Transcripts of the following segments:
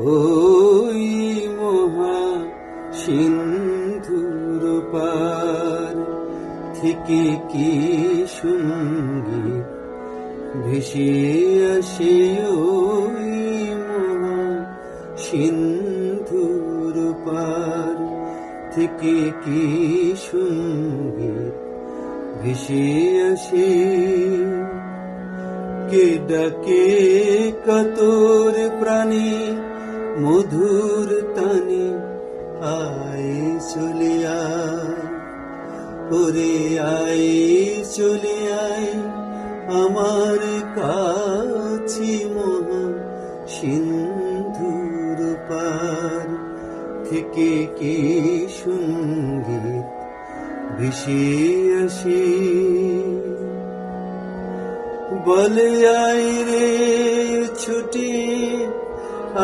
ওই মহা সিন্ধুর পার থেকে কি সঙ্গীত ভেসে আসে, ওই মহা সিন্ধুর পার থেকে কি সঙ্গীত ভেসে আসে। কে ডাকে কাতর প্রাণী মধুর তানে, আয় চলে আয়, ওরে আয় চলে আয় আমার কাছে, মহা সিন্ধুর পার থেকে কি সঙ্গীত ভেসে আসে। বলে আয় রে ছুটে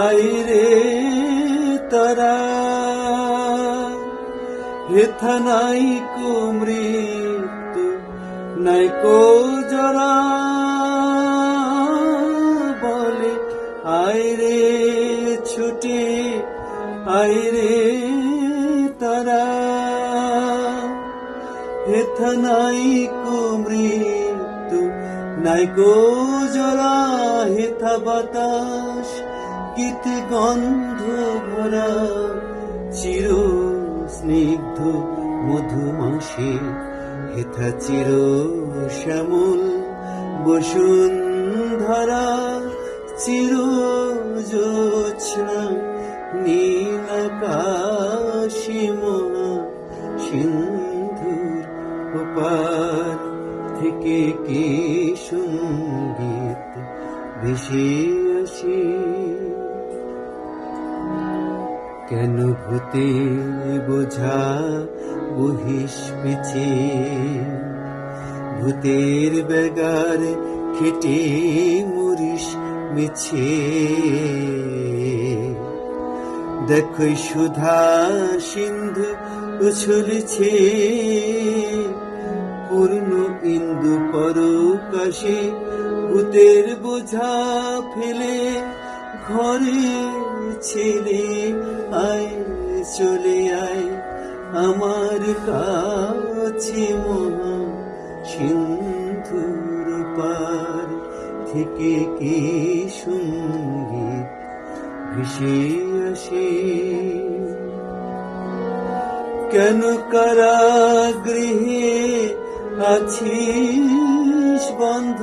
আয় রে তারা, হেথা নাই কো মৃত্যু নাই কো জরা। বলে আয় রে ছুটে আয় রে তারা, হেথা নাই কো মৃত্যু নাই কো জরা। হেথা বাতাস গীত গন্ধ ভরা, চির স্নিগ্ধ মধুমাসে, হেথা চির শ্যামল বসুন্ধরা। চির জ্যোৎস্না নীল আকাশে, মহা সিন্ধুর পার থেকে কি সঙ্গীত ভেসে আসে। কেন ভূতে বোঝা বহিস পিছে, ভূতের বেগার খেটে মরিস মিছে। দেখো সুধা সিন্ধু উছলছে, পূর্ণ ইন্দু পরকাশে। ভূতের বোঝা ফেলে ঘরে ছেলে, আয় চলে আয় আমার কাছে, মহা সিন্ধুর পার থেকে কি সঙ্গীত ভেসে আসে। কেন কারাগৃহে আছিস বন্ধ,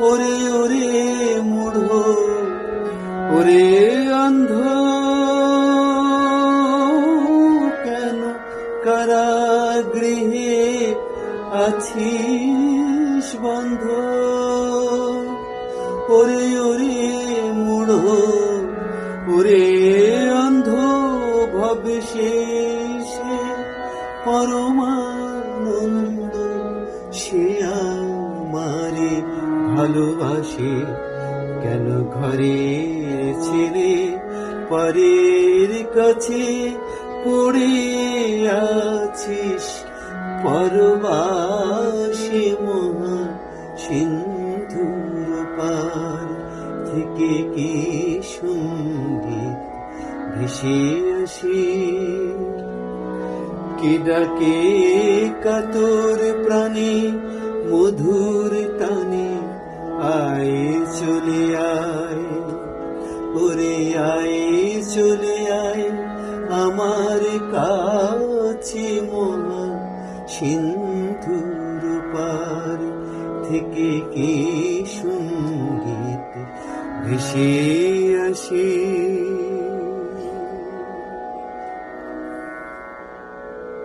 ওরে ওরে মূঢ় ওরে অন্ধ। কেন কারাগৃহে আছিস বন্ধ, ওরে ওরে মূঢ় ওরে অন্ধ। ভবে শেষে পরমানন্দ সে আমারে ভালোবাসে। কেন ঘরে ছেড়ে পরের কাছে পড়ে আছিস পরবাসে, মহা সিন্ধুর পার থেকে কি সঙ্গীত ভেসে আসে। কে ডাকে কাতর প্রাণী মধুর তানে, আয় চলে আয়, ওরে আয় চলে আয় আমার কাছে, মহা সিন্ধুর পার থেকে কি সঙ্গীত ভেসে আসে।